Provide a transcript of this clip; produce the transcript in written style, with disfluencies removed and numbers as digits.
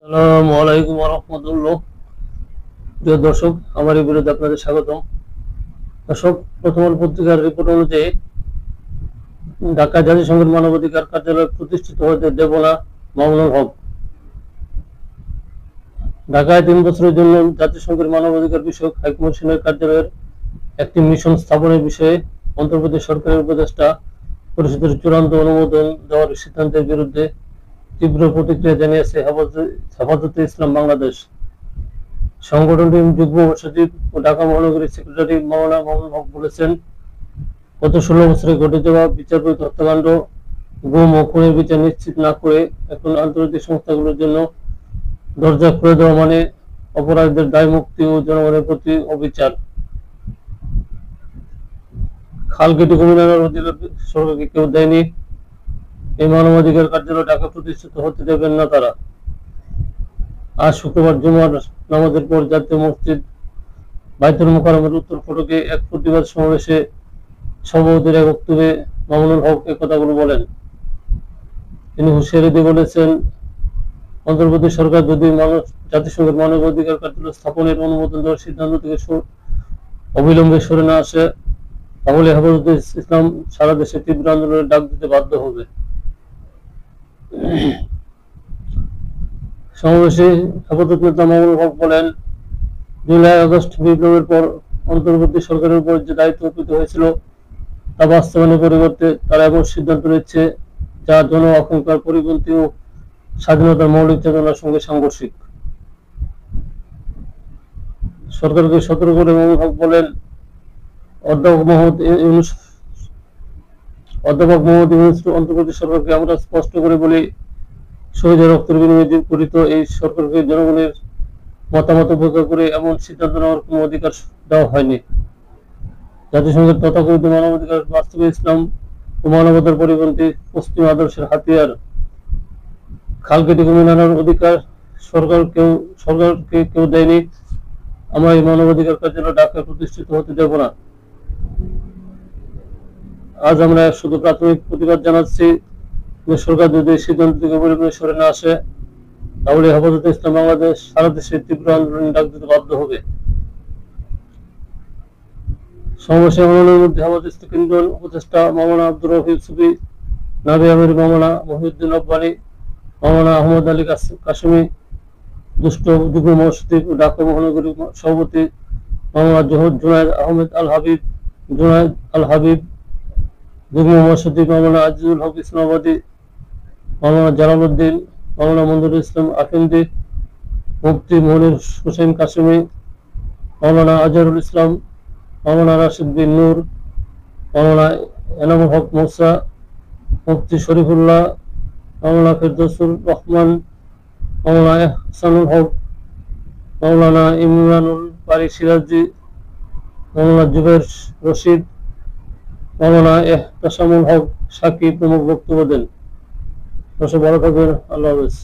আসসালামু আলাইকুম ওয়া রাহমাতুল্লাহ। প্রিয় দর্শক, আমার এই ভিডিওতে আপনাদের স্বাগতম। দর্শক, প্রথম আলো পত্রিকার রিপোর্ট অনুযায়ী ঢাকা জাতিসংঘের মানবাধিকার কার্যালয় প্রতিষ্ঠিত হতে দেব না মামুনুল হক। ঢাকায় 3 বছরের জন্য জাতিসংঘের মানবাধিকার বিষয়ক হাইকমিশনের কার্যালয়ের একটি মিশন স্থাপনের বিষয়ে অন্তর্বর্তী সরকারের উপদেষ্টা পরিষদের চূড়ান্ত অনুমোদন দেওয়ার সিদ্ধান্তের বিরুদ্ধে তীব্র প্রতিক্রিয়া জানিয়েছে হেফাজতে ইসলাম বাংলাদেশ। সংগঠনটির যুগ্ম সচিব ও ঢাকা মহানগরীর সেক্রেটারি মাওলানা মামুনুল হক বলেছেন, গত 16 বছরে ঘটে যাওয়া বিচারপতি হত্যাকাণ্ড, গুম ও খুনের বিচার নিশ্চিত না করে এখন আন্তর্জাতিক সংস্থাগুলোর জন্য দরজা খুলে দেওয়া মানে অপরাধীদের দায় মুক্তি ও জনগণের প্রতি অবিচার। খাল কেটে কমিনার অধিকার সরকারকে কেউ দেয়নি। এই মানবাধিকার কার্যালয় ঢাকা প্রতিষ্ঠিত হতে দেবেন না তারা। আজ শুক্রবার জুমার নামাজের পর জাতীয় মসজিদ বাইতুল মোকাররমের উত্তর ফটকে এক প্রতিবাদ সমাবেশে সভাপতির এক বক্তব্যে মামুনুল হক এ কথাগুলো বলেন। তিনি হুঁশিয়ারি দিয়ে বলেছেন, অন্তর্বর্তী সরকার যদি জাতিসংঘের মানবাধিকার কার্যালয় স্থাপনের অনুমোদন দেওয়ার সিদ্ধান্ত থেকে অবিলম্বে সরে না আসে, তাহলে হেফাজতে ইসলাম সারা দেশে তীব্র আন্দোলনের ডাক দিতে বাধ্য হবে। সমাবেশে হেফাজত নেতা মামুনুল হক বলেন, জুলাই আগস্ট বিপ্লবের পর অন্তর্বর্তী সরকারের উপর যে দায়িত্ব অর্পিত হয়েছিল তা বাস্তবায়নের পরিবর্তে তারা এমন সিদ্ধান্ত নিচ্ছে যা জন আকাঙ্ক্ষার পরিপন্থী ও স্বাধীনতার মৌলিক চেতনার সঙ্গে সাংঘর্ষিক। সরকারকে সতর্ক করে মামুনুল হক বলেন, অধ্যাপক মোহাম্মদ ইউনূস অন্তর্বর্তী সরকারকে আমরা স্পষ্ট করে বলি, শহীদের রক্তের বিনিময়ে গঠিত এই সরকারকে জনগণের মতামত উপেক্ষা করে এমন সিদ্ধান্ত নেওয়ার কোনো অধিকার দেওয়া হয়নি। জাতিসংঘের তথাকথিত মানবাধিকার বাস্তবে ইসলাম ও মানবতার পরিপন্থী পশ্চিম আদর্শের হাতিয়ার। খাল কেটে কমিনার অধিকার সরকারকে কেউ দেয়নি। আমরা এই মানবাধিকার কার্যালয় ঢাকায় প্রতিষ্ঠিত হতে দেব না। আজ আমরা শুধু প্রাথমিক প্রতিবাদ জানাচ্ছি যে সরকার যদি সিদ্ধান্ত থেকে অবিলম্বে সরে না আসে, তাহলে হেফাজতে ইসলাম বাংলাদেশ সারা দেশে তীব্র আন্দোলনের ডাক দিতে বাধ্য হবে। সমাবেশে অন্যান্যের মধ্যে হেফাজত কেন্দ্রীয় উপদেষ্টা মাওলানা আব্দুর রহিম সুফি, নাবি আমির মাওলানা মহিউদ্দিন রব্বানী, মাওলানা আহমদ আলী কাশেমি, দুষ্ট যুগ্ম মহাসচিব ও ঢাকা মহানগরী সভাপতি মাওলানা জুনায়েদ আহমেদ আল হাবিব, যুগ্ম মহাসচিব মাওলানা আজিজুল হক ইসলামাবাদী, মাওলানা জালালউদ্দিন, মাওলানা মঞ্জুরুল ইসলাম আফেন্দি, মুফতি মনির হোসেন কাশেমি, মাওলানা আজহারুল ইসলাম, মাওলানা রাশিদ বিন নূর, মাওলানা এনামুল হক মুসা, মুফতি শরীফুল্লাহ, মাওলানা ফেরদৌসুর রহমান, মাওলানা এহসানুল হক, মাওলানা ইমরানুল বারী সিরাজি, মাওলানা জুবের রশিদ, মাওলানা এহতেশামুল হক সাকি প্রমুখ বক্তব্য দেন। ভালো থাকবেন। আল্লাহ হাফেজ।